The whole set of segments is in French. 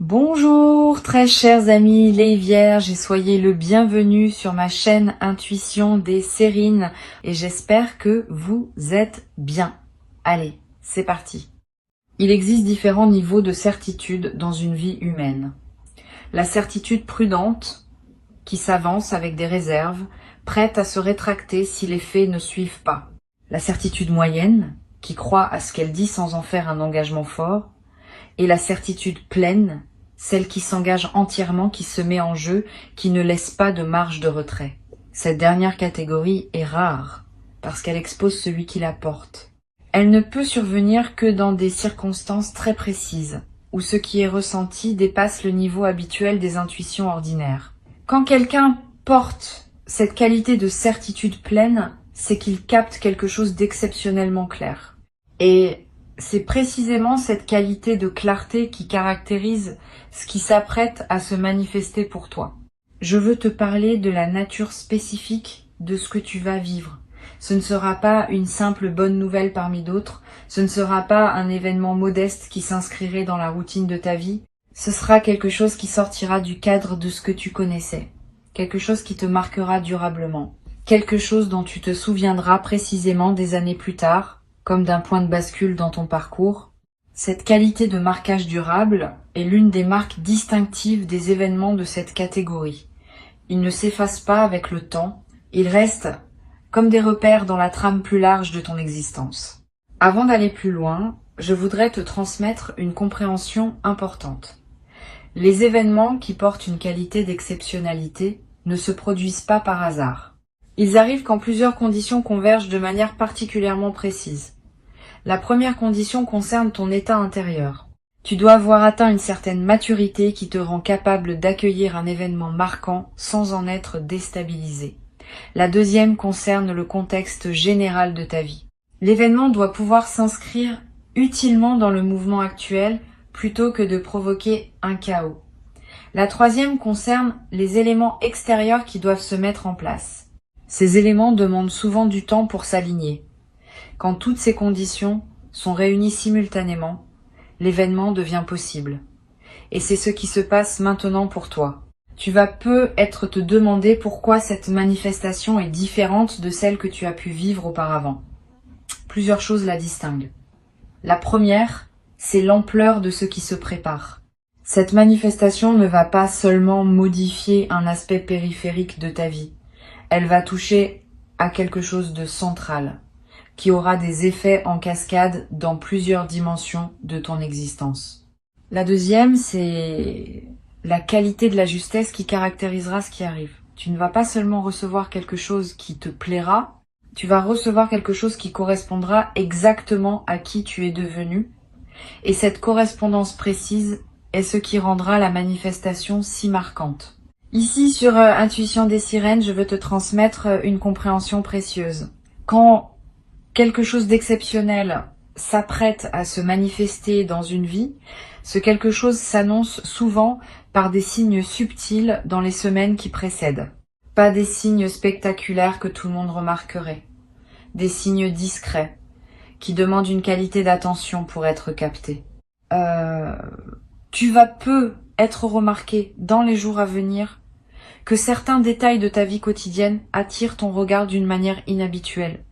Bonjour très chers amis les vierges et soyez le bienvenu sur ma chaîne Intuition des Sérines et j'espère que vous êtes bien. Allez, c'est parti. Il existe différents niveaux de certitude dans une vie humaine. La certitude prudente qui s'avance avec des réserves, prête à se rétracter si les faits ne suivent pas. La certitude moyenne qui croit à ce qu'elle dit sans en faire un engagement fort. Et la certitude pleine, celle qui s'engage entièrement, qui se met en jeu, qui ne laisse pas de marge de retrait. Cette dernière catégorie est rare, parce qu'elle expose celui qui la porte. Elle ne peut survenir que dans des circonstances très précises, où ce qui est ressenti dépasse le niveau habituel des intuitions ordinaires. Quand quelqu'un porte cette qualité de certitude pleine, c'est qu'il capte quelque chose d'exceptionnellement clair. Et c'est précisément cette qualité de clarté qui caractérise ce qui s'apprête à se manifester pour toi. Je veux te parler de la nature spécifique de ce que tu vas vivre. Ce ne sera pas une simple bonne nouvelle parmi d'autres, ce ne sera pas un événement modeste qui s'inscrirait dans la routine de ta vie, ce sera quelque chose qui sortira du cadre de ce que tu connaissais, quelque chose qui te marquera durablement, quelque chose dont tu te souviendras précisément des années plus tard, comme d'un point de bascule dans ton parcours. Cette qualité de marquage durable est l'une des marques distinctives des événements de cette catégorie. Ils ne s'effacent pas avec le temps, ils restent comme des repères dans la trame plus large de ton existence. Avant d'aller plus loin, je voudrais te transmettre une compréhension importante. Les événements qui portent une qualité d'exceptionnalité ne se produisent pas par hasard. Ils arrivent quand plusieurs conditions convergent de manière particulièrement précise. La première condition concerne ton état intérieur. Tu dois avoir atteint une certaine maturité qui te rend capable d'accueillir un événement marquant sans en être déstabilisé. La deuxième concerne le contexte général de ta vie. L'événement doit pouvoir s'inscrire utilement dans le mouvement actuel plutôt que de provoquer un chaos. La troisième concerne les éléments extérieurs qui doivent se mettre en place. Ces éléments demandent souvent du temps pour s'aligner. Quand toutes ces conditions sont réunies simultanément, l'événement devient possible. Et c'est ce qui se passe maintenant pour toi. Tu vas peut-être te demander pourquoi cette manifestation est différente de celle que tu as pu vivre auparavant. Plusieurs choses la distinguent. La première, c'est l'ampleur de ce qui se prépare. Cette manifestation ne va pas seulement modifier un aspect périphérique de ta vie. Elle va toucher à quelque chose de central, qui aura des effets en cascade dans plusieurs dimensions de ton existence. La deuxième, c'est la qualité de la justesse qui caractérisera ce qui arrive. Tu ne vas pas seulement recevoir quelque chose qui te plaira, tu vas recevoir quelque chose qui correspondra exactement à qui tu es devenu. Et cette correspondance précise est ce qui rendra la manifestation si marquante. Ici, sur Intuition des Sirènes, je veux te transmettre une compréhension précieuse. Quand quelque chose d'exceptionnel s'apprête à se manifester dans une vie, ce quelque chose s'annonce souvent par des signes subtils dans les semaines qui précèdent. Pas des signes spectaculaires que tout le monde remarquerait. Des signes discrets, qui demandent une qualité d'attention pour être captés. Tu vas peu être remarqué dans les jours à venir que certains détails de ta vie quotidienne attirent ton regard d'une manière inhabituelle.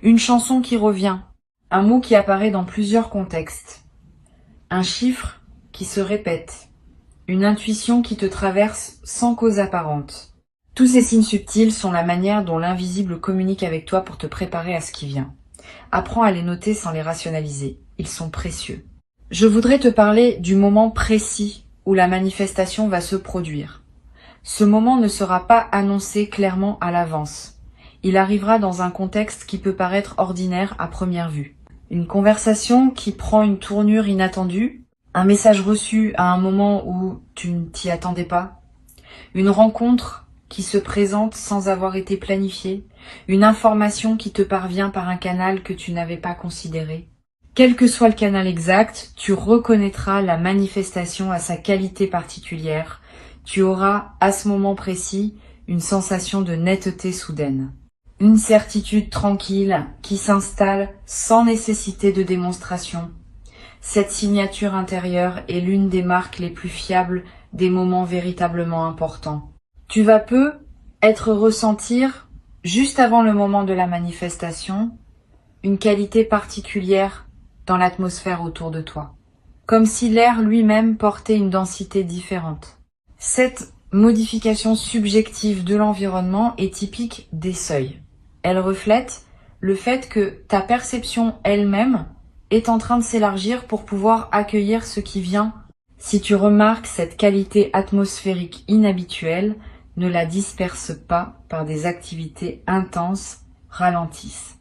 Une chanson qui revient, un mot qui apparaît dans plusieurs contextes, un chiffre qui se répète, une intuition qui te traverse sans cause apparente. Tous ces signes subtils sont la manière dont l'invisible communique avec toi pour te préparer à ce qui vient. Apprends à les noter sans les rationaliser, ils sont précieux. Je voudrais te parler du moment précis où la manifestation va se produire. Ce moment ne sera pas annoncé clairement à l'avance. Il arrivera dans un contexte qui peut paraître ordinaire à première vue. Une conversation qui prend une tournure inattendue, un message reçu à un moment où tu ne t'y attendais pas, une rencontre qui se présente sans avoir été planifiée, une information qui te parvient par un canal que tu n'avais pas considéré. Quel que soit le canal exact, tu reconnaîtras la manifestation à sa qualité particulière. Tu auras, à ce moment précis, une sensation de netteté soudaine. Une certitude tranquille qui s'installe sans nécessité de démonstration. Cette signature intérieure est l'une des marques les plus fiables des moments véritablement importants. Tu vas peu être ressentir, juste avant le moment de la manifestation, une qualité particulière dans l'atmosphère autour de toi, comme si l'air lui-même portait une densité différente. Cette modification subjective de l'environnement est typique des seuils. Elle reflète le fait que ta perception elle-même est en train de s'élargir pour pouvoir accueillir ce qui vient. Si tu remarques cette qualité atmosphérique inhabituelle, ne la disperse pas par des activités intenses, ralentissent.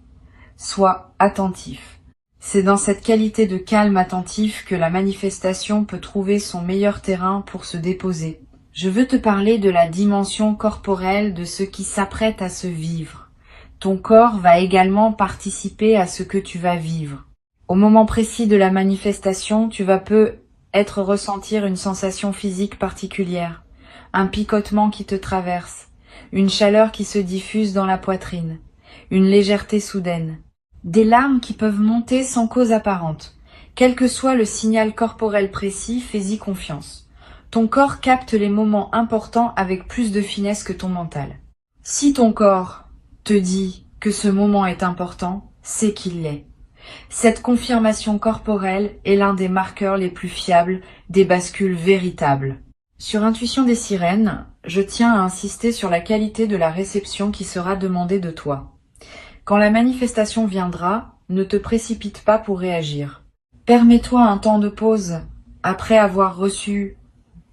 Sois attentif. C'est dans cette qualité de calme attentif que la manifestation peut trouver son meilleur terrain pour se déposer. Je veux te parler de la dimension corporelle de ce qui s'apprête à se vivre. Ton corps va également participer à ce que tu vas vivre. Au moment précis de la manifestation, tu vas peut-être ressentir une sensation physique particulière, un picotement qui te traverse, une chaleur qui se diffuse dans la poitrine, une légèreté soudaine, des larmes qui peuvent monter sans cause apparente. Quel que soit le signal corporel précis, fais-y confiance. Ton corps capte les moments importants avec plus de finesse que ton mental. Si ton corps te dit que ce moment est important, c'est qu'il l'est. Cette confirmation corporelle est l'un des marqueurs les plus fiables des bascules véritables. Sur Intuition des sirènes, je tiens à insister sur la qualité de la réception qui sera demandée de toi. Quand la manifestation viendra, ne te précipite pas pour réagir. Permets-toi un temps de pause après avoir reçu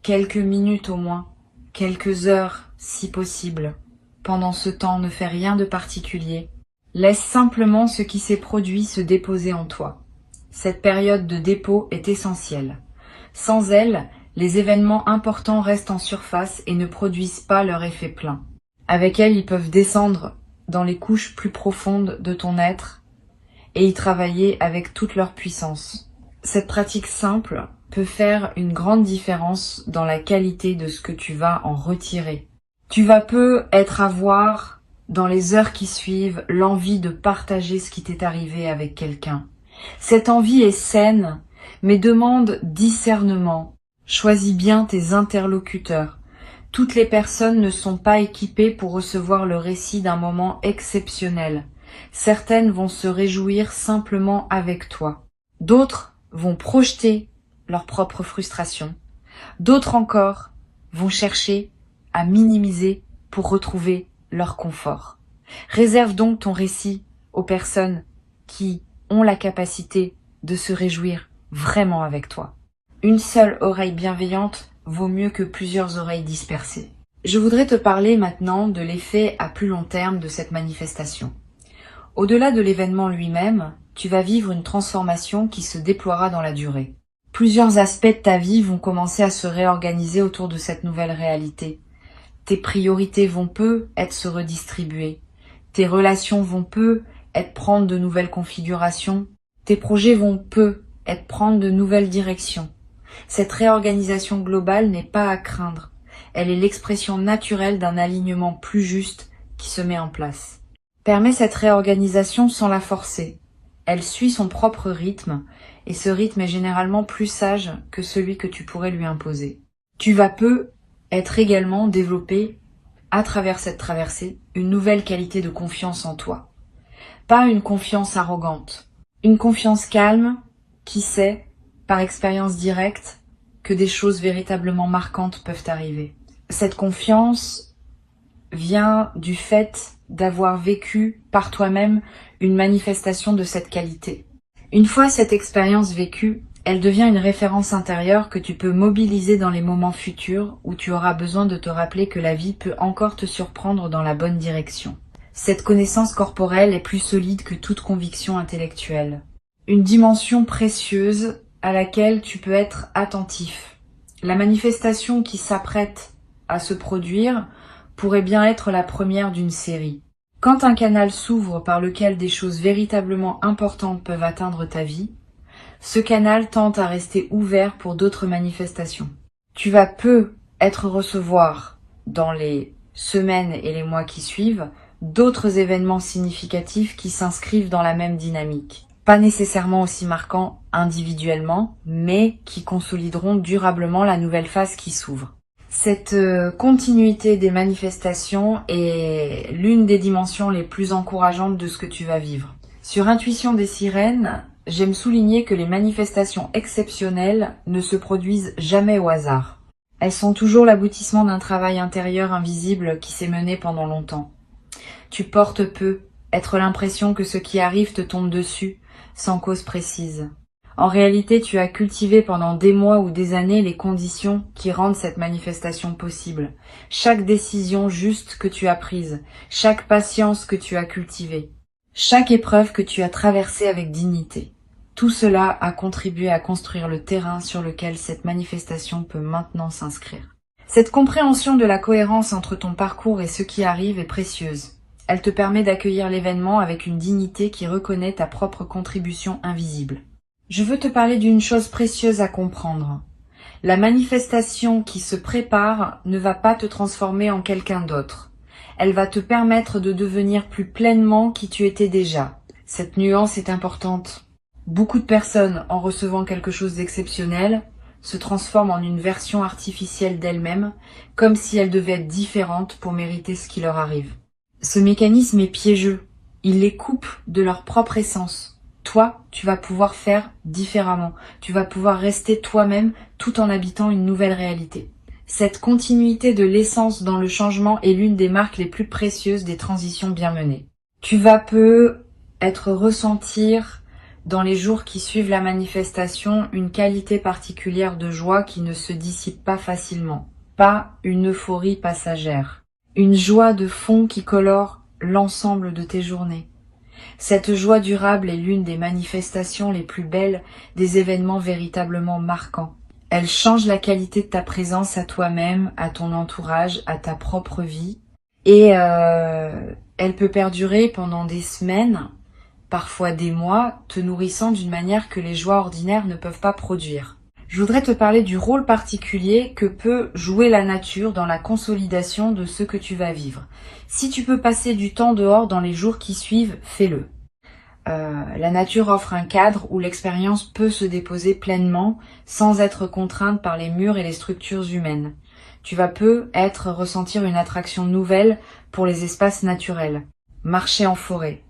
quelques minutes au moins, quelques heures si possible. Pendant ce temps, ne fais rien de particulier. Laisse simplement ce qui s'est produit se déposer en toi. Cette période de dépôt est essentielle. Sans elle, les événements importants restent en surface et ne produisent pas leur effet plein. Avec elle, ils peuvent descendre dans les couches plus profondes de ton être et y travailler avec toute leur puissance. Cette pratique simple peut faire une grande différence dans la qualité de ce que tu vas en retirer. Tu vas peut-être avoir, dans les heures qui suivent, l'envie de partager ce qui t'est arrivé avec quelqu'un. Cette envie est saine, mais demande discernement. Choisis bien tes interlocuteurs. Toutes les personnes ne sont pas équipées pour recevoir le récit d'un moment exceptionnel. Certaines vont se réjouir simplement avec toi. D'autres vont projeter leur propre frustration. D'autres encore vont chercher à minimiser pour retrouver leur confort. Réserve donc ton récit aux personnes qui ont la capacité de se réjouir vraiment avec toi. Une seule oreille bienveillante vaut mieux que plusieurs oreilles dispersées. Je voudrais te parler maintenant de l'effet à plus long terme de cette manifestation. Au-delà de l'événement lui-même, tu vas vivre une transformation qui se déploiera dans la durée. Plusieurs aspects de ta vie vont commencer à se réorganiser autour de cette nouvelle réalité. Tes priorités vont peut-être se redistribuer. Tes relations vont peut-être prendre de nouvelles configurations. Tes projets vont peut-être prendre de nouvelles directions. Cette réorganisation globale n'est pas à craindre. Elle est l'expression naturelle d'un alignement plus juste qui se met en place. Permets cette réorganisation sans la forcer. Elle suit son propre rythme, et ce rythme est généralement plus sage que celui que tu pourrais lui imposer. Tu vas être également développer, à travers cette traversée, une nouvelle qualité de confiance en toi. Pas une confiance arrogante, une confiance calme qui sait, par expérience directe, que des choses véritablement marquantes peuvent arriver. Cette confiance vient du fait d'avoir vécu par toi-même une manifestation de cette qualité. Une fois cette expérience vécue, elle devient une référence intérieure que tu peux mobiliser dans les moments futurs où tu auras besoin de te rappeler que la vie peut encore te surprendre dans la bonne direction. Cette connaissance corporelle est plus solide que toute conviction intellectuelle. Une dimension précieuse à laquelle tu peux être attentif. La manifestation qui s'apprête à se produire pourrait bien être la première d'une série. Quand un canal s'ouvre par lequel des choses véritablement importantes peuvent atteindre ta vie, ce canal tente à rester ouvert pour d'autres manifestations. Tu vas peut-être recevoir, dans les semaines et les mois qui suivent, d'autres événements significatifs qui s'inscrivent dans la même dynamique. Pas nécessairement aussi marquants individuellement, mais qui consolideront durablement la nouvelle phase qui s'ouvre. Cette continuité des manifestations est l'une des dimensions les plus encourageantes de ce que tu vas vivre. Sur Intuition des sirènes, j'aime souligner que les manifestations exceptionnelles ne se produisent jamais au hasard. Elles sont toujours l'aboutissement d'un travail intérieur invisible qui s'est mené pendant longtemps. Tu portes peu, être l'impression que ce qui arrive te tombe dessus, sans cause précise. En réalité, tu as cultivé pendant des mois ou des années les conditions qui rendent cette manifestation possible. Chaque décision juste que tu as prise, chaque patience que tu as cultivée, chaque épreuve que tu as traversée avec dignité. Tout cela a contribué à construire le terrain sur lequel cette manifestation peut maintenant s'inscrire. Cette compréhension de la cohérence entre ton parcours et ce qui arrive est précieuse. Elle te permet d'accueillir l'événement avec une dignité qui reconnaît ta propre contribution invisible. Je veux te parler d'une chose précieuse à comprendre. La manifestation qui se prépare ne va pas te transformer en quelqu'un d'autre. Elle va te permettre de devenir plus pleinement qui tu étais déjà. Cette nuance est importante. Beaucoup de personnes, en recevant quelque chose d'exceptionnel, se transforment en une version artificielle d'elles-mêmes, comme si elles devaient être différentes pour mériter ce qui leur arrive. Ce mécanisme est piégeux. Il les coupe de leur propre essence. Toi, tu vas pouvoir faire différemment. Tu vas pouvoir rester toi-même tout en habitant une nouvelle réalité. Cette continuité de l'essence dans le changement est l'une des marques les plus précieuses des transitions bien menées. Tu vas peut-être ressentir dans les jours qui suivent la manifestation une qualité particulière de joie qui ne se dissipe pas facilement. Pas une euphorie passagère. Une joie de fond qui colore l'ensemble de tes journées. Cette joie durable est l'une des manifestations les plus belles des événements véritablement marquants. Elle change la qualité de ta présence à toi-même, à ton entourage, à ta propre vie. Et elle peut perdurer pendant des semaines, parfois des mois, te nourrissant d'une manière que les joies ordinaires ne peuvent pas produire. Je voudrais te parler du rôle particulier que peut jouer la nature dans la consolidation de ce que tu vas vivre. Si tu peux passer du temps dehors dans les jours qui suivent, fais-le. La nature offre un cadre où l'expérience peut se déposer pleinement sans être contrainte par les murs et les structures humaines. Tu vas peut-être ressentir une attraction nouvelle pour les espaces naturels. Marcher en forêt,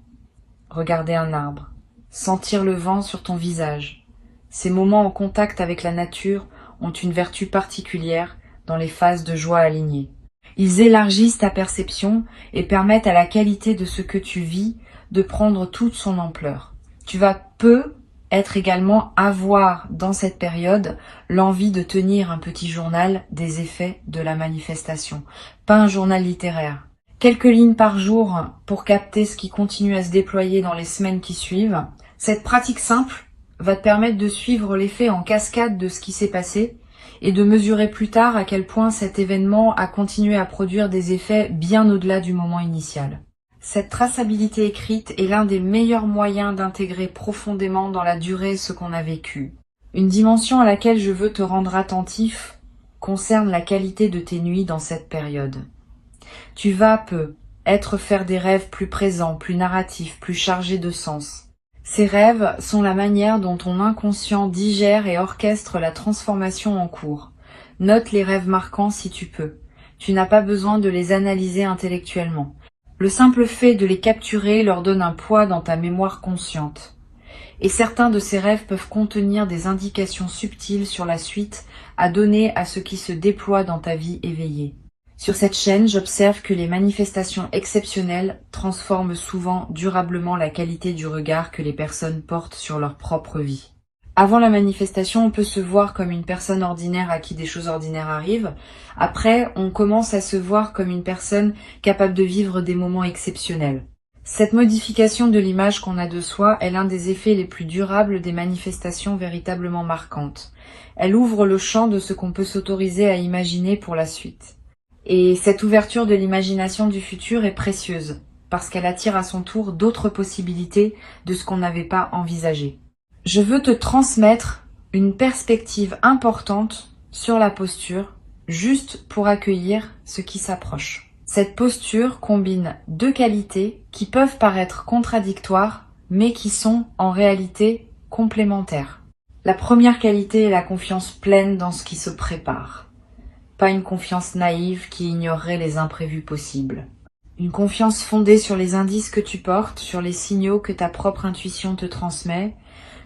regarder un arbre, sentir le vent sur ton visage. Ces moments en contact avec la nature ont une vertu particulière dans les phases de joie alignées. Ils élargissent ta perception et permettent à la qualité de ce que tu vis de prendre toute son ampleur. Tu vas peut-être également avoir dans cette période l'envie de tenir un petit journal des effets de la manifestation, pas un journal littéraire. Quelques lignes par jour pour capter ce qui continue à se déployer dans les semaines qui suivent. Cette pratique simple va te permettre de suivre l'effet en cascade de ce qui s'est passé et de mesurer plus tard à quel point cet événement a continué à produire des effets bien au-delà du moment initial. Cette traçabilité écrite est l'un des meilleurs moyens d'intégrer profondément dans la durée ce qu'on a vécu. Une dimension à laquelle je veux te rendre attentif concerne la qualité de tes nuits dans cette période. Tu vas peut-être faire des rêves plus présents, plus narratifs, plus chargés de sens. Ces rêves sont la manière dont ton inconscient digère et orchestre la transformation en cours. Note les rêves marquants si tu peux. Tu n'as pas besoin de les analyser intellectuellement. Le simple fait de les capturer leur donne un poids dans ta mémoire consciente. Et certains de ces rêves peuvent contenir des indications subtiles sur la suite à donner à ce qui se déploie dans ta vie éveillée. Sur cette chaîne, j'observe que les manifestations exceptionnelles transforment souvent durablement la qualité du regard que les personnes portent sur leur propre vie. Avant la manifestation, on peut se voir comme une personne ordinaire à qui des choses ordinaires arrivent. Après, on commence à se voir comme une personne capable de vivre des moments exceptionnels. Cette modification de l'image qu'on a de soi est l'un des effets les plus durables des manifestations véritablement marquantes. Elle ouvre le champ de ce qu'on peut s'autoriser à imaginer pour la suite. Et cette ouverture de l'imagination du futur est précieuse, parce qu'elle attire à son tour d'autres possibilités de ce qu'on n'avait pas envisagé. Je veux te transmettre une perspective importante sur la posture, juste pour accueillir ce qui s'approche. Cette posture combine deux qualités qui peuvent paraître contradictoires, mais qui sont en réalité complémentaires. La première qualité est la confiance pleine dans ce qui se prépare. Pas une confiance naïve qui ignorerait les imprévus possibles. Une confiance fondée sur les indices que tu portes, sur les signaux que ta propre intuition te transmet,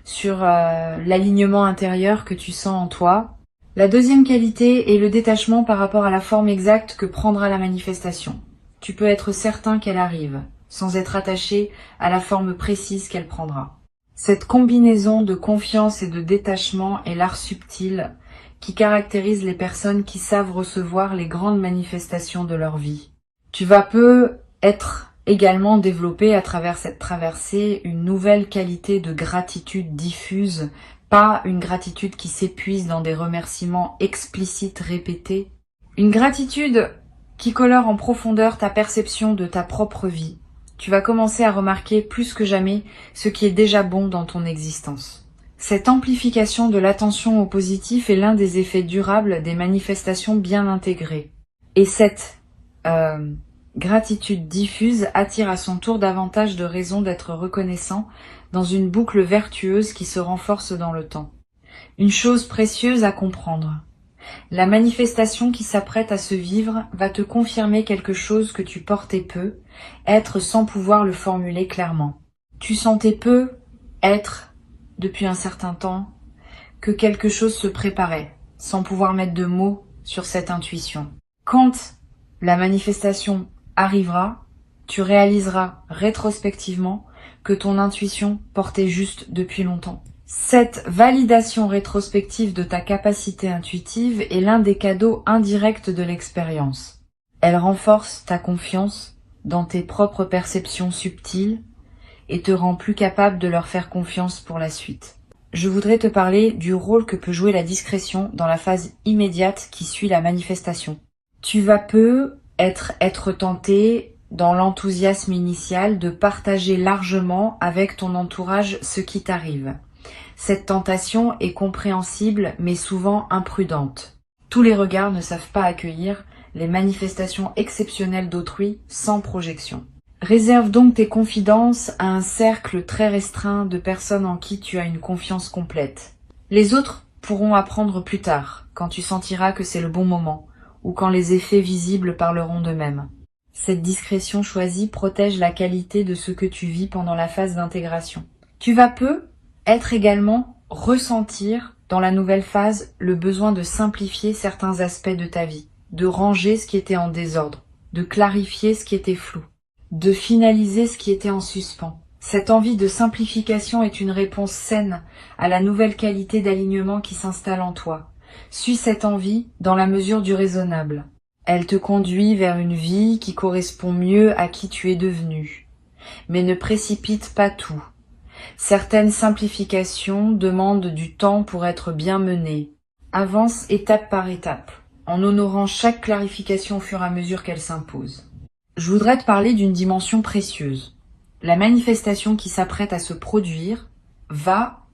sur l'alignement intérieur que tu sens en toi. La deuxième qualité est le détachement par rapport à la forme exacte que prendra la manifestation. Tu peux être certain qu'elle arrive, sans être attaché à la forme précise qu'elle prendra. Cette combinaison de confiance et de détachement est l'art subtil qui caractérise les personnes qui savent recevoir les grandes manifestations de leur vie. Tu vas peu être également développé à travers cette traversée une nouvelle qualité de gratitude diffuse, pas une gratitude qui s'épuise dans des remerciements explicites répétés. Une gratitude qui colore en profondeur ta perception de ta propre vie. Tu vas commencer à remarquer plus que jamais ce qui est déjà bon dans ton existence. Cette amplification de l'attention au positif est l'un des effets durables des manifestations bien intégrées. Et cette gratitude diffuse attire à son tour davantage de raisons d'être reconnaissant dans une boucle vertueuse qui se renforce dans le temps. Une chose précieuse à comprendre. La manifestation qui s'apprête à se vivre va te confirmer quelque chose que tu portais peu, être sans pouvoir le formuler clairement. Tu sentais peu être, depuis un certain temps, que quelque chose se préparait, sans pouvoir mettre de mots sur cette intuition. Quand la manifestation arrivera, tu réaliseras rétrospectivement que ton intuition portait juste depuis longtemps. Cette validation rétrospective de ta capacité intuitive est l'un des cadeaux indirects de l'expérience. Elle renforce ta confiance dans tes propres perceptions subtiles et te rend plus capable de leur faire confiance pour la suite. Je voudrais te parler du rôle que peut jouer la discrétion dans la phase immédiate qui suit la manifestation. Tu vas peu être tenté, dans l'enthousiasme initial, de partager largement avec ton entourage ce qui t'arrive. Cette tentation est compréhensible mais souvent imprudente. Tous les regards ne savent pas accueillir les manifestations exceptionnelles d'autrui sans projection. Réserve donc tes confidences à un cercle très restreint de personnes en qui tu as une confiance complète. Les autres pourront apprendre plus tard, quand tu sentiras que c'est le bon moment, ou quand les effets visibles parleront d'eux-mêmes. Cette discrétion choisie protège la qualité de ce que tu vis pendant la phase d'intégration. Tu vas peu être également ressentir dans la nouvelle phase le besoin de simplifier certains aspects de ta vie, de ranger ce qui était en désordre, de clarifier ce qui était flou, de finaliser ce qui était en suspens. Cette envie de simplification est une réponse saine à la nouvelle qualité d'alignement qui s'installe en toi. Suis cette envie dans la mesure du raisonnable. Elle te conduit vers une vie qui correspond mieux à qui tu es devenu. Mais ne précipite pas tout. Certaines simplifications demandent du temps pour être bien menées. Avance étape par étape, en honorant chaque clarification au fur et à mesure qu'elle s'impose. Je voudrais te parler d'une dimension précieuse. La manifestation qui s'apprête à se produire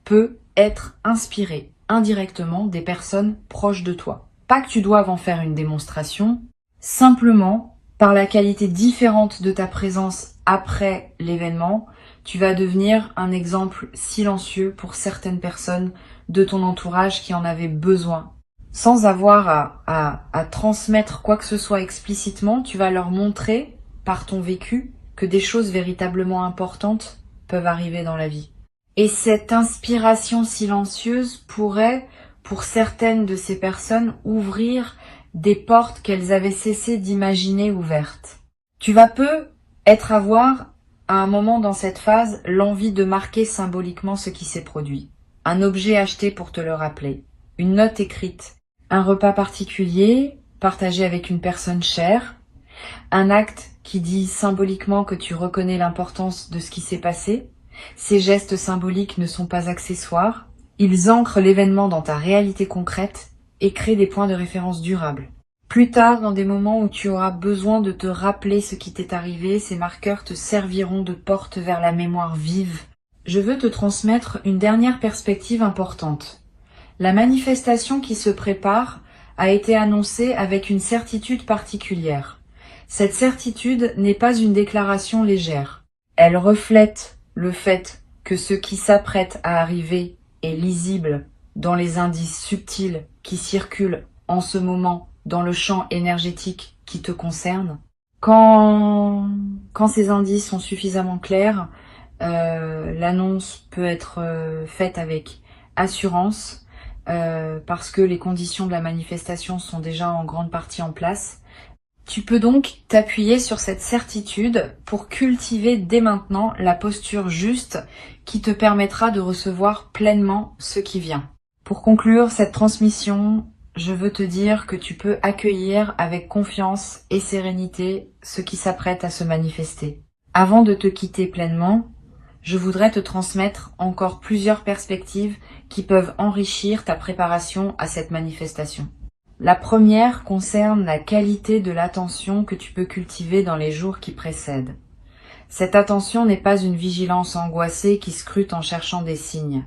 peut être inspirée indirectement des personnes proches de toi. Pas que tu doives en faire une démonstration, simplement, par la qualité différente de ta présence après l'événement, tu vas devenir un exemple silencieux pour certaines personnes de ton entourage qui en avaient besoin. Sans avoir à transmettre quoi que ce soit explicitement, tu vas leur montrer, par ton vécu, que des choses véritablement importantes peuvent arriver dans la vie. Et cette inspiration silencieuse pourrait, pour certaines de ces personnes, ouvrir des portes qu'elles avaient cessé d'imaginer ouvertes. Tu vas peu avoir, à un moment dans cette phase, l'envie de marquer symboliquement ce qui s'est produit. Un objet acheté pour te le rappeler. Une note écrite. Un repas particulier, partagé avec une personne chère. Un acte qui dit symboliquement que tu reconnais l'importance de ce qui s'est passé. Ces gestes symboliques ne sont pas accessoires. Ils ancrent l'événement dans ta réalité concrète et créent des points de référence durables. Plus tard, dans des moments où tu auras besoin de te rappeler ce qui t'est arrivé, ces marqueurs te serviront de porte vers la mémoire vive. Je veux te transmettre une dernière perspective importante. La manifestation qui se prépare a été annoncée avec une certitude particulière. Cette certitude n'est pas une déclaration légère. Elle reflète le fait que ce qui s'apprête à arriver est lisible dans les indices subtils qui circulent en ce moment dans le champ énergétique qui te concerne. Quand ces indices sont suffisamment clairs, l'annonce peut être faite avec assurance parce que les conditions de la manifestation sont déjà en grande partie en place. Tu peux donc t'appuyer sur cette certitude pour cultiver dès maintenant la posture juste qui te permettra de recevoir pleinement ce qui vient. Pour conclure cette transmission, je veux te dire que tu peux accueillir avec confiance et sérénité ce qui s'apprête à se manifester. Avant de te quitter pleinement, je voudrais te transmettre encore plusieurs perspectives qui peuvent enrichir ta préparation à cette manifestation. La première concerne la qualité de l'attention que tu peux cultiver dans les jours qui précèdent. Cette attention n'est pas une vigilance angoissée qui scrute en cherchant des signes.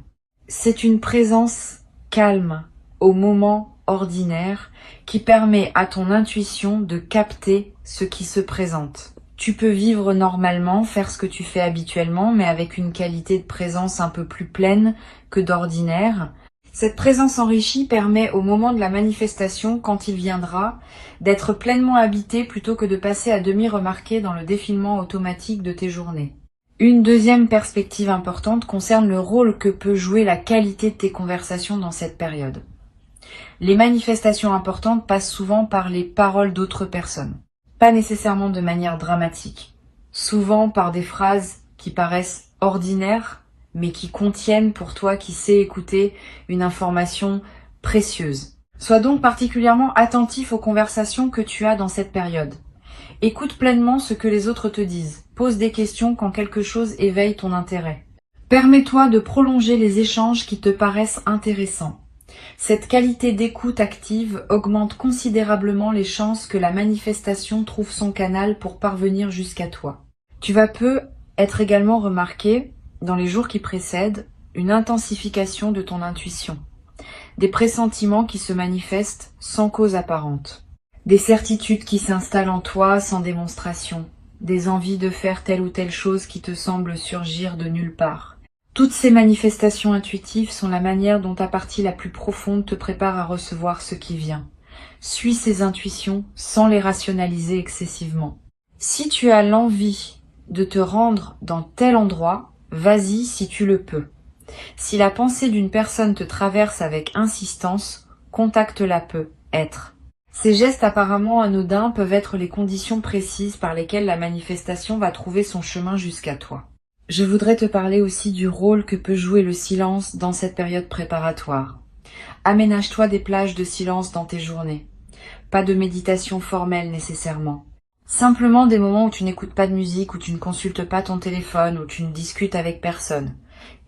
C'est une présence calme au moment ordinaire qui permet à ton intuition de capter ce qui se présente. Tu peux vivre normalement, faire ce que tu fais habituellement, mais avec une qualité de présence un peu plus pleine que d'ordinaire. Cette présence enrichie permet au moment de la manifestation, quand il viendra, d'être pleinement habité plutôt que de passer à demi remarqué dans le défilement automatique de tes journées. Une deuxième perspective importante concerne le rôle que peut jouer la qualité de tes conversations dans cette période. Les manifestations importantes passent souvent par les paroles d'autres personnes. Pas nécessairement de manière dramatique, souvent par des phrases qui paraissent ordinaires, mais qui contiennent pour toi qui sais écouter une information précieuse. Sois donc particulièrement attentif aux conversations que tu as dans cette période. Écoute pleinement ce que les autres te disent. Pose des questions quand quelque chose éveille ton intérêt. Permets-toi de prolonger les échanges qui te paraissent intéressants. Cette qualité d'écoute active augmente considérablement les chances que la manifestation trouve son canal pour parvenir jusqu'à toi. Tu vas peu être également remarqué, dans les jours qui précèdent, une intensification de ton intuition. Des pressentiments qui se manifestent sans cause apparente. Des certitudes qui s'installent en toi sans démonstration. Des envies de faire telle ou telle chose qui te semblent surgir de nulle part. Toutes ces manifestations intuitives sont la manière dont ta partie la plus profonde te prépare à recevoir ce qui vient. Suis ces intuitions sans les rationaliser excessivement. Si tu as l'envie de te rendre dans tel endroit, vas-y si tu le peux. Si la pensée d'une personne te traverse avec insistance, contacte-la peu, être. Ces gestes apparemment anodins peuvent être les conditions précises par lesquelles la manifestation va trouver son chemin jusqu'à toi. Je voudrais te parler aussi du rôle que peut jouer le silence dans cette période préparatoire. Aménage-toi des plages de silence dans tes journées. Pas de méditation formelle nécessairement. Simplement des moments où tu n'écoutes pas de musique, où tu ne consultes pas ton téléphone, où tu ne discutes avec personne.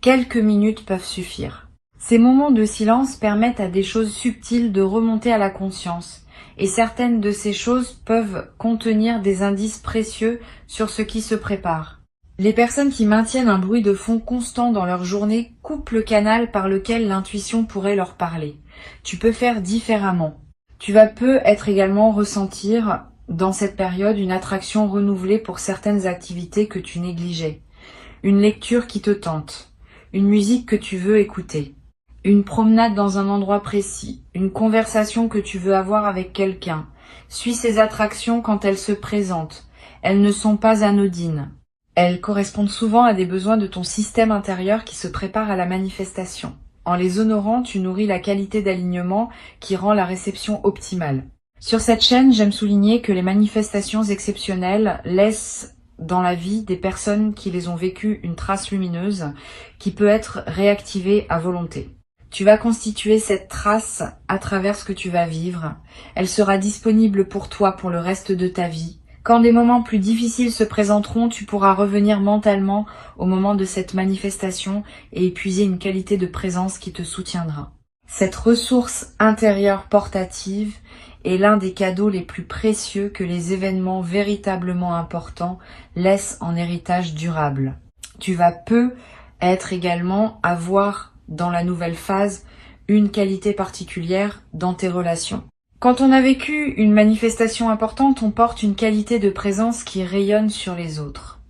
Quelques minutes peuvent suffire. Ces moments de silence permettent à des choses subtiles de remonter à la conscience, et certaines de ces choses peuvent contenir des indices précieux sur ce qui se prépare. Les personnes qui maintiennent un bruit de fond constant dans leur journée coupent le canal par lequel l'intuition pourrait leur parler. Tu peux faire différemment. Tu vas peu être également ressentir dans cette période une attraction renouvelée pour certaines activités que tu négligeais. Une lecture qui te tente. Une musique que tu veux écouter. Une promenade dans un endroit précis. Une conversation que tu veux avoir avec quelqu'un. Suis ces attractions quand elles se présentent. Elles ne sont pas anodines. Elles correspondent souvent à des besoins de ton système intérieur qui se prépare à la manifestation. En les honorant, tu nourris la qualité d'alignement qui rend la réception optimale. Sur cette chaîne, j'aime souligner que les manifestations exceptionnelles laissent dans la vie des personnes qui les ont vécues une trace lumineuse qui peut être réactivée à volonté. Tu vas constituer cette trace à travers ce que tu vas vivre. Elle sera disponible pour toi pour le reste de ta vie. Quand des moments plus difficiles se présenteront, tu pourras revenir mentalement au moment de cette manifestation et épuiser une qualité de présence qui te soutiendra. Cette ressource intérieure portative est l'un des cadeaux les plus précieux que les événements véritablement importants laissent en héritage durable. Tu vas peu être également avoir dans la nouvelle phase une qualité particulière dans tes relations. Quand on a vécu une manifestation importante, on porte une qualité de présence qui rayonne sur les autres.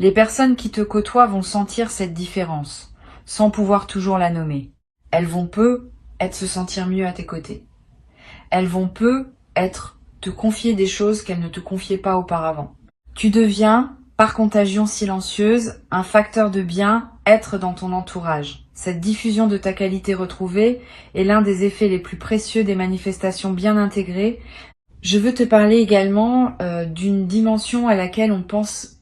Les personnes qui te côtoient vont sentir cette différence, sans pouvoir toujours la nommer. Elles vont être se sentir mieux à tes côtés. Elles vont être te confier des choses qu'elles ne te confiaient pas auparavant. Tu deviens, par contagion silencieuse, un facteur de bien-être dans ton entourage. Cette diffusion de ta qualité retrouvée est l'un des effets les plus précieux des manifestations bien intégrées. Je veux te parler également d'une dimension à laquelle on pense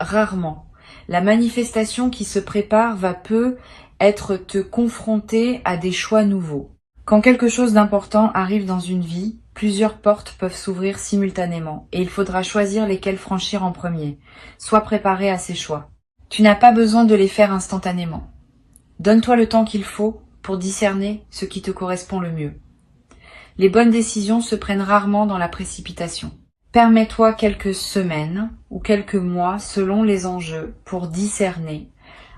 rarement. La manifestation qui se prépare va être te confronter à des choix nouveaux. Quand quelque chose d'important arrive dans une vie, plusieurs portes peuvent s'ouvrir simultanément et il faudra choisir lesquelles franchir en premier. Sois préparé à ces choix. Tu n'as pas besoin de les faire instantanément. Donne-toi le temps qu'il faut pour discerner ce qui te correspond le mieux. Les bonnes décisions se prennent rarement dans la précipitation. Permets-toi quelques semaines ou quelques mois selon les enjeux pour discerner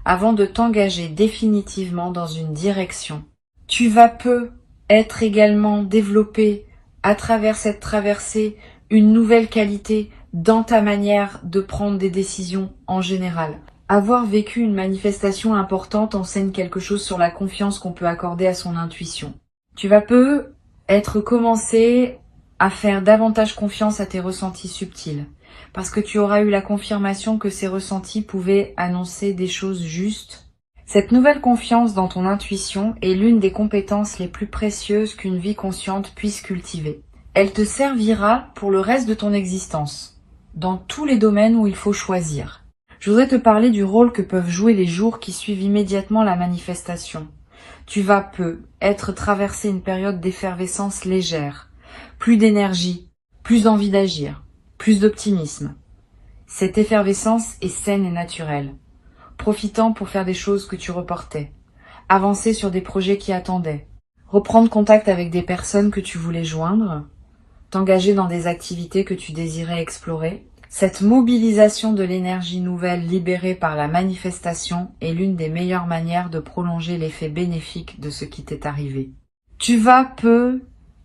avant de t'engager définitivement dans une direction. Tu vas être également développé à travers cette traversée une nouvelle qualité dans ta manière de prendre des décisions en général. Avoir vécu une manifestation importante enseigne quelque chose sur la confiance qu'on peut accorder à son intuition. Tu vas être commencé à faire davantage confiance à tes ressentis subtils, parce que tu auras eu la confirmation que ces ressentis pouvaient annoncer des choses justes. Cette nouvelle confiance dans ton intuition est l'une des compétences les plus précieuses qu'une vie consciente puisse cultiver. Elle te servira pour le reste de ton existence, dans tous les domaines où il faut choisir. Je voudrais te parler du rôle que peuvent jouer les jours qui suivent immédiatement la manifestation. Tu vas être traversé une période d'effervescence légère, plus d'énergie, plus d'envie d'agir, plus d'optimisme. Cette effervescence est saine et naturelle, profitant pour faire des choses que tu reportais, avancer sur des projets qui attendaient, reprendre contact avec des personnes que tu voulais joindre, t'engager dans des activités que tu désirais explorer. Cette mobilisation de l'énergie nouvelle libérée par la manifestation est l'une des meilleures manières de prolonger l'effet bénéfique de ce qui t'est arrivé. Tu vas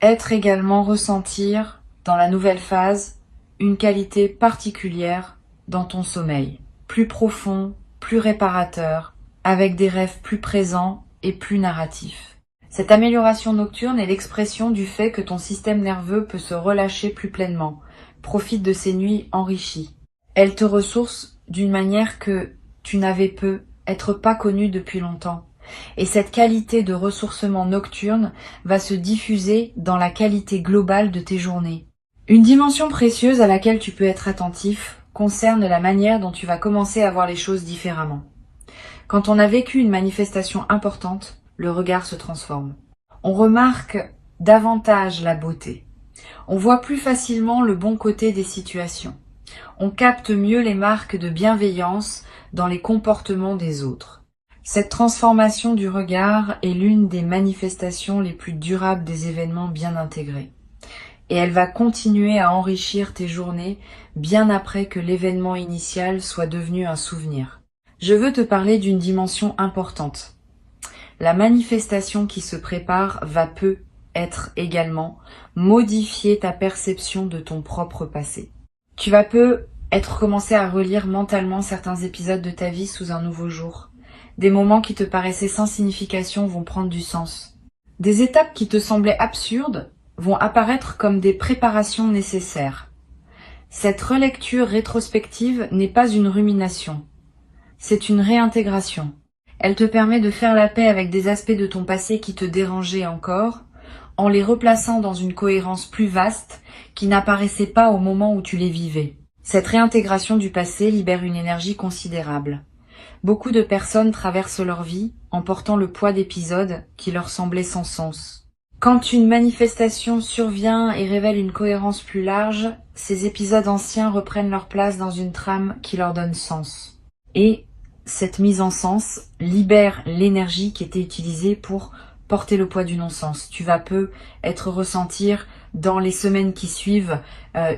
être également ressentir, dans la nouvelle phase, une qualité particulière dans ton sommeil, plus profond, plus réparateur, avec des rêves plus présents et plus narratifs. Cette amélioration nocturne est l'expression du fait que ton système nerveux peut se relâcher plus pleinement. Profite de ces nuits enrichies. Elles te ressourcent d'une manière que tu n'avais être pas connue depuis longtemps. Et cette qualité de ressourcement nocturne va se diffuser dans la qualité globale de tes journées. Une dimension précieuse à laquelle tu peux être attentif concerne la manière dont tu vas commencer à voir les choses différemment. Quand on a vécu une manifestation importante, le regard se transforme. On remarque davantage la beauté. On voit plus facilement le bon côté des situations. On capte mieux les marques de bienveillance dans les comportements des autres. Cette transformation du regard est l'une des manifestations les plus durables des événements bien intégrés. Et elle va continuer à enrichir tes journées bien après que l'événement initial soit devenu un souvenir. Je veux te parler d'une dimension importante. La manifestation qui se prépare va être également modifier ta perception de ton propre passé. Tu vas être commencé à relire mentalement certains épisodes de ta vie sous un nouveau jour. Des moments qui te paraissaient sans signification vont prendre du sens. Des étapes qui te semblaient absurdes vont apparaître comme des préparations nécessaires. Cette relecture rétrospective n'est pas une rumination, c'est une réintégration. Elle te permet de faire la paix avec des aspects de ton passé qui te dérangeaient encore, en les replaçant dans une cohérence plus vaste qui n'apparaissait pas au moment où tu les vivais. Cette réintégration du passé libère une énergie considérable. Beaucoup de personnes traversent leur vie en portant le poids d'épisodes qui leur semblaient sans sens. Quand une manifestation survient et révèle une cohérence plus large, ces épisodes anciens reprennent leur place dans une trame qui leur donne sens. Et cette mise en sens libère l'énergie qui était utilisée pour porter le poids du non-sens. Tu vas être ressentir dans les semaines qui suivent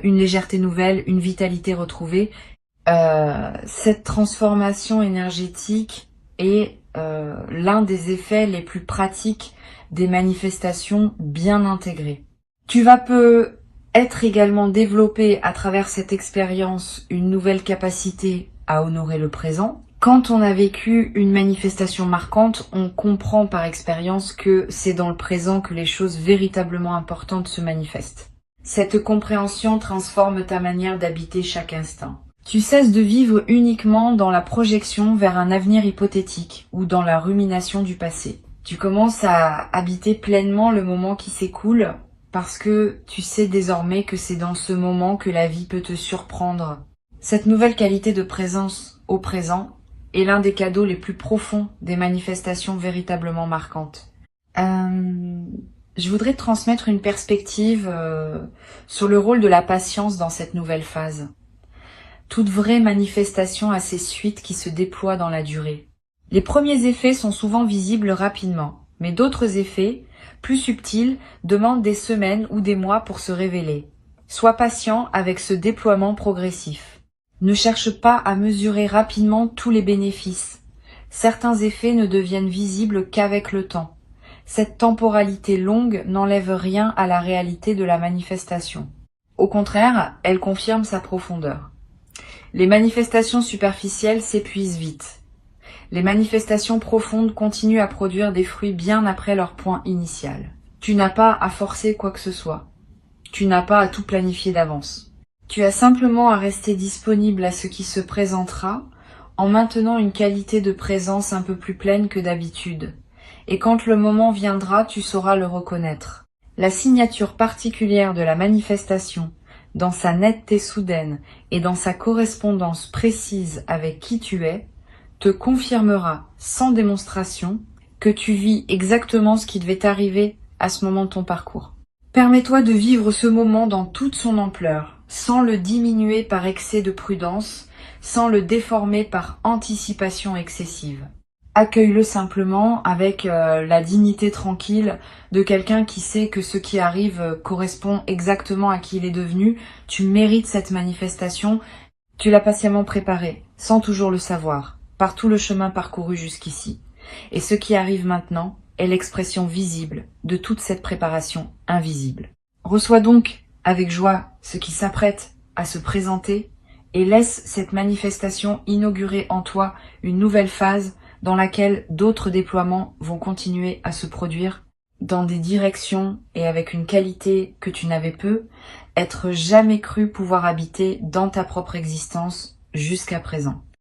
une légèreté nouvelle, une vitalité retrouvée. Cette transformation énergétique est l'un des effets les plus pratiques des manifestations bien intégrées. Tu vas être également développé à travers cette expérience une nouvelle capacité à honorer le présent. Quand on a vécu une manifestation marquante, on comprend par expérience que c'est dans le présent que les choses véritablement importantes se manifestent. Cette compréhension transforme ta manière d'habiter chaque instant. Tu cesses de vivre uniquement dans la projection vers un avenir hypothétique ou dans la rumination du passé. Tu commences à habiter pleinement le moment qui s'écoule parce que tu sais désormais que c'est dans ce moment que la vie peut te surprendre. Cette nouvelle qualité de présence au présent est l'un des cadeaux les plus profonds des manifestations véritablement marquantes. Je voudrais te transmettre une perspective sur le rôle de la patience dans cette nouvelle phase. Toute vraie manifestation a ses suites qui se déploient dans la durée. Les premiers effets sont souvent visibles rapidement, mais d'autres effets, plus subtils, demandent des semaines ou des mois pour se révéler. Sois patient avec ce déploiement progressif. Ne cherche pas à mesurer rapidement tous les bénéfices. Certains effets ne deviennent visibles qu'avec le temps. Cette temporalité longue n'enlève rien à la réalité de la manifestation. Au contraire, elle confirme sa profondeur. Les manifestations superficielles s'épuisent vite. Les manifestations profondes continuent à produire des fruits bien après leur point initial. Tu n'as pas à forcer quoi que ce soit. Tu n'as pas à tout planifier d'avance. Tu as simplement à rester disponible à ce qui se présentera en maintenant une qualité de présence un peu plus pleine que d'habitude. Et quand le moment viendra, tu sauras le reconnaître. La signature particulière de la manifestation, dans sa netteté soudaine et dans sa correspondance précise avec qui tu es, te confirmera sans démonstration que tu vis exactement ce qui devait t'arriver à ce moment de ton parcours. Permets-toi de vivre ce moment dans toute son ampleur, sans le diminuer par excès de prudence, sans le déformer par anticipation excessive. Accueille-le simplement avec la dignité tranquille de quelqu'un qui sait que ce qui arrive correspond exactement à qui il est devenu. Tu mérites cette manifestation, tu l'as patiemment préparée, sans toujours le savoir, par tout le chemin parcouru jusqu'ici. Et ce qui arrive maintenant est l'expression visible de toute cette préparation invisible. Reçois donc avec joie ce qui s'apprête à se présenter et laisse cette manifestation inaugurer en toi une nouvelle phase dans laquelle d'autres déploiements vont continuer à se produire dans des directions et avec une qualité que tu n'avais peu, être jamais cru pouvoir habiter dans ta propre existence jusqu'à présent.